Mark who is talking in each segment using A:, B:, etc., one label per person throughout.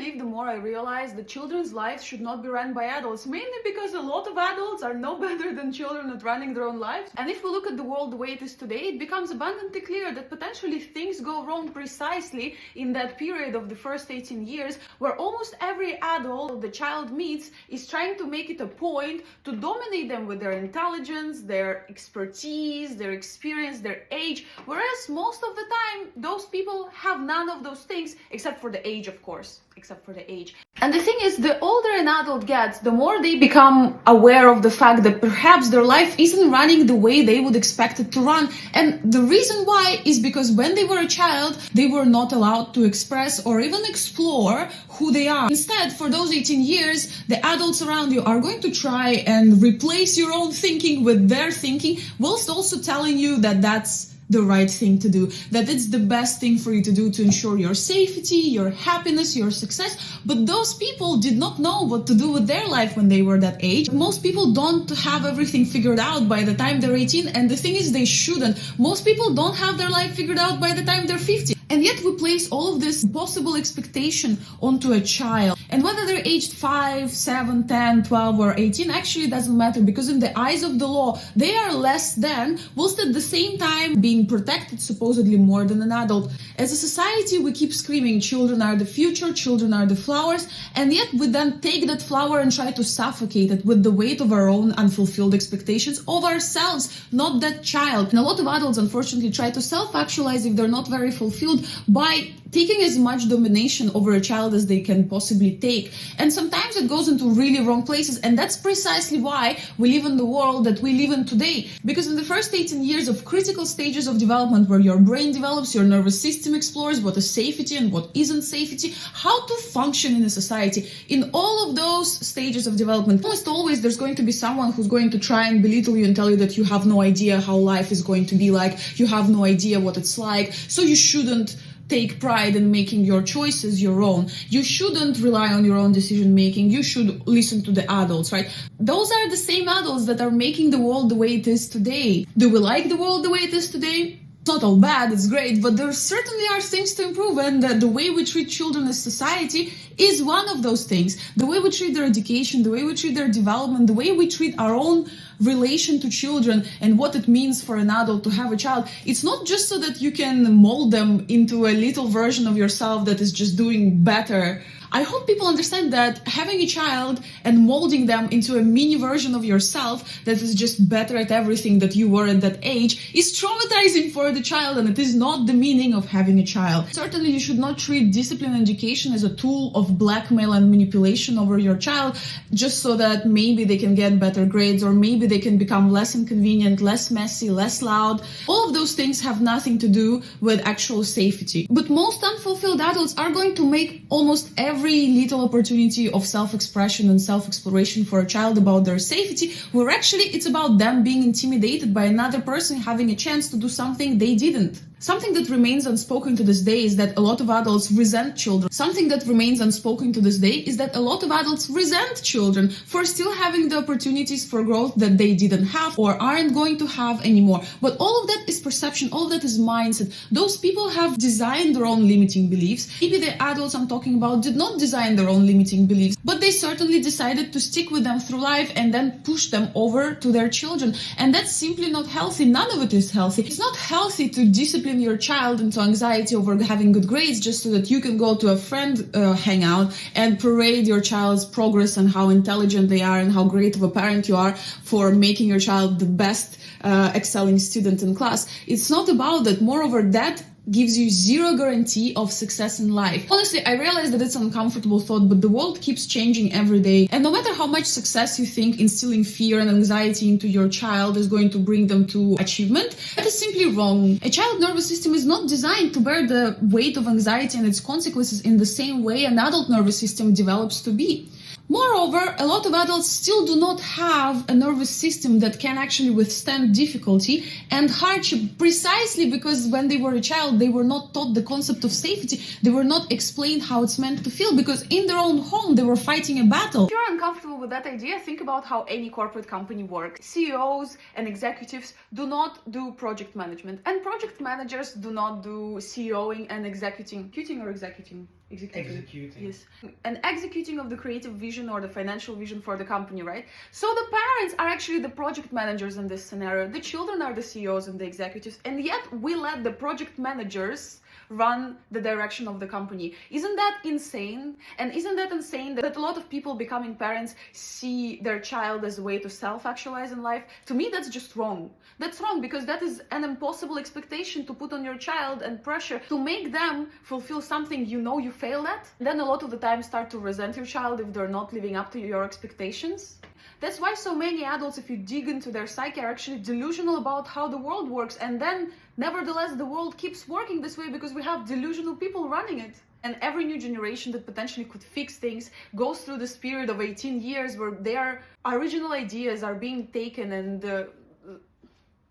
A: live, the more I realize that children's lives should not be run by adults, mainly because a lot of adults are no better than children at running their own lives. And if we look at the world the way it is today, it becomes abundantly clear that potentially things go wrong precisely in that period of the first 18 years, where almost every adult the child meets is trying to make it a point to dominate them with their intelligence, their expertise, their experience, their age, whereas most of the time those people have none of those things, except for the age, of course, except for the age. And the thing is, the older an adult gets, the more they become aware of the fact that perhaps their life isn't running the way they would expect it to run. And the reason why is because when they were a child, they were not allowed to express or even explore who they are. Instead, for those 18 years, the adults around you are going to try and replace your own thinking with their thinking, whilst also telling you that that's the right thing to do, that it's the best thing for you to do to ensure your safety, your happiness, your success. But those people did not know what to do with their life when they were that age. Most people don't have everything figured out by the time they're 18, and the thing is, they shouldn't. Most people don't have their life figured out by the time they're 50. And yet we place all of this possible expectation onto a child. And whether they're aged 5, 7, 10, 12 or 18 actually doesn't matter, because in the eyes of the law, they are less than, whilst at the same time being protected supposedly more than an adult. As a society, we keep screaming, children are the future, children are the flowers, and yet we then take that flower and try to suffocate it with the weight of our own unfulfilled expectations of ourselves, not that child. And a lot of adults, unfortunately, try to self-actualize if they're not very fulfilled by taking as much domination over a child as they can possibly take. And sometimes it goes into really wrong places, and that's precisely why we live in the world that we live in today. Because in the first 18 years of critical stages of development, where your brain develops, your nervous system explores what is safety and what isn't safety, how to function in a society, in all of those stages of development, almost always there's going to be someone who's going to try and belittle you and tell you that you have no idea how life is going to be like, you have no idea what it's like, so you shouldn't take pride in making your choices your own. You shouldn't rely on your own decision making. You should listen to the adults, right? Those are the same adults that are making the world the way it is today. Do we like the world the way it is today? It's not all bad, it's great, but there certainly are things to improve, and the way we treat children as society is one of those things. The way we treat their education, the way we treat their development, the way we treat our own relation to children and what it means for an adult to have a child. It's not just so that you can mold them into a little version of yourself that is just doing better. I hope people understand that having a child and molding them into a mini version of yourself that is just better at everything that you were at that age is traumatizing for the child, and it is not the meaning of having a child. Certainly, you should not treat discipline and education as a tool of blackmail and manipulation over your child just so that maybe they can get better grades, or maybe they can become less inconvenient, less messy, less loud. All of those things have nothing to do with actual safety. But most unfulfilled adults are going to make almost every little opportunity of self-expression and self-exploration for a child about their safety, where actually it's about them being intimidated by another person having a chance to do something they didn't. Something that remains unspoken to this day is that a lot of adults resent children. Something that remains unspoken to this day is that a lot of adults resent children for still having the opportunities for growth that they didn't have or aren't going to have anymore. But all of that is perception, all of that is mindset. Those people have designed their own limiting beliefs. Maybe the adults I'm talking about did not design their own limiting beliefs, but they certainly decided to stick with them through life and then push them over to their children. And that's simply not healthy. None of it is healthy. It's not healthy to discipline your child into anxiety over having good grades just so that you can go to a friend hangout and parade your child's progress and how intelligent they are and how great of a parent you are for making your child the best excelling student in class. It's not about that. Moreover, that gives you zero guarantee of success in life. Honestly, I realize that it's an uncomfortable thought, but the world keeps changing every day. And no matter how much success you think instilling fear and anxiety into your child is going to bring them to achievement, that is simply wrong. A child's nervous system is not designed to bear the weight of anxiety and its consequences in the same way an adult nervous system develops to be. Moreover, a lot of adults still do not have a nervous system that can actually withstand difficulty and hardship, precisely because when they were a child, they were not taught the concept of safety. They were not explained how it's meant to feel, because in their own home, they were fighting a battle. If you're uncomfortable with that idea, think about how any corporate company works. CEOs and executives do not do project management, and project managers do not do CEOing and executing.
B: Executing.
A: Yes. And executing of the creative vision or the financial vision for the company, right? So the parents are actually the project managers in this scenario. The children are the CEOs and the executives, and yet we let the project managers run the direction of the company. Isn't that insane? And isn't that insane that a lot of people becoming parents see their child as a way to self-actualize in life? To me, that's just wrong. That's wrong because that is an impossible expectation to put on your child and pressure to make them fulfill something you know you failed at. Then a lot of the time start to resent your child if they're not living up to your expectations. That's why so many adults, if you dig into their psyche, are actually delusional about how the world works. And then, nevertheless, the world keeps working this way because we have delusional people running it. And every new generation that potentially could fix things goes through this period of 18 years where their original ideas are being taken and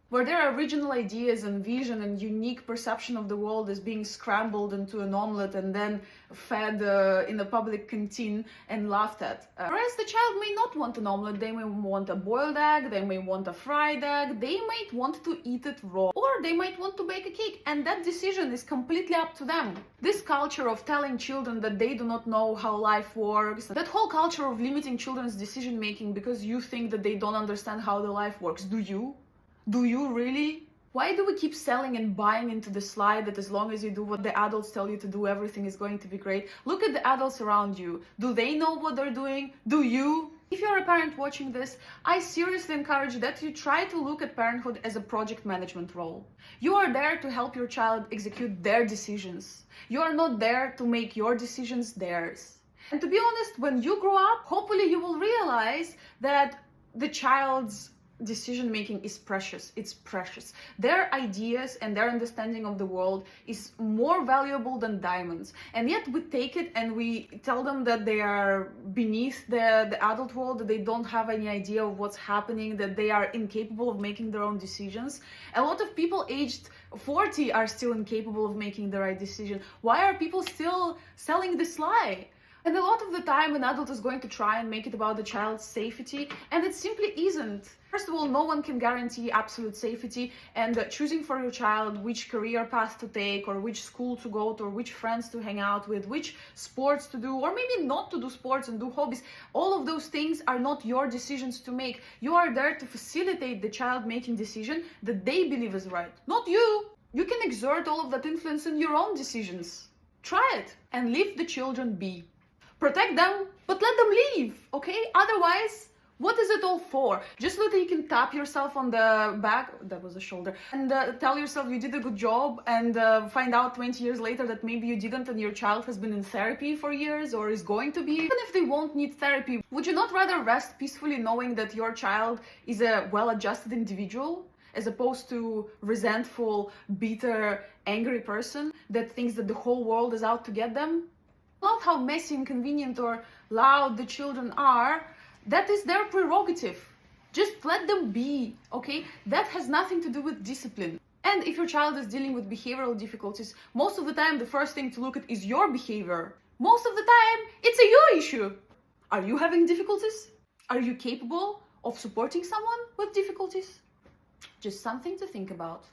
A: where their original ideas and vision and unique perception of the world is being scrambled into an omelette and then fed in a public canteen and laughed at. Whereas the child may not want an omelette, they may want a boiled egg, they may want a fried egg, they might want to eat it raw, or they might want to bake a cake, and that decision is completely up to them. This culture of telling children that they do not know how life works, that whole culture of limiting children's decision making because you think that they don't understand how the life works. Do you? Do you really? Why do we keep selling and buying into the lie that as long as you do what the adults tell you to do, everything is going to be great? Look at the adults around you. Do they know what they're doing? Do you? If you're a parent watching this, I seriously encourage that you try to look at parenthood as a project management role. You are there to help your child execute their decisions. You are not there to make your decisions theirs. And to be honest, when you grow up, hopefully you will realize that the child's decision making is precious. It's precious. Their ideas and their understanding of the world is more valuable than diamonds, and yet we take it and we tell them that they are beneath the adult world, that they don't have any idea of what's happening, that they are incapable of making their own decisions. A lot of people aged 40 are still incapable of making the right decision. Why are people still selling this lie? And a lot of the time an adult is going to try and make it about the child's safety, and it simply isn't. First of all, no one can guarantee absolute safety, and choosing for your child which career path to take, or which school to go to, or which friends to hang out with, which sports to do, or maybe not to do sports and do hobbies, all of those things are not your decisions to make. You are there to facilitate the child making decision that they believe is right, not you. You can exert all of that influence in your own decisions. Try it and leave the children be. Protect them, but let them leave, okay? Otherwise, what is it all for? Just so that you can tap yourself on the back, that was the shoulder, and tell yourself you did a good job, and find out 20 years later that maybe you didn't and your child has been in therapy for years or is going to be. Even if they won't need therapy, would you not rather rest peacefully knowing that your child is a well-adjusted individual, as opposed to resentful, bitter, angry person that thinks that the whole world is out to get them? Not how messy, inconvenient, or loud the children are, that is their prerogative. Just let them be, okay? That has nothing to do with discipline. And if your child is dealing with behavioral difficulties, most of the time the first thing to look at is your behavior. Most of the time, it's a you issue. Are you having difficulties? Are you capable of supporting someone with difficulties? Just something to think about.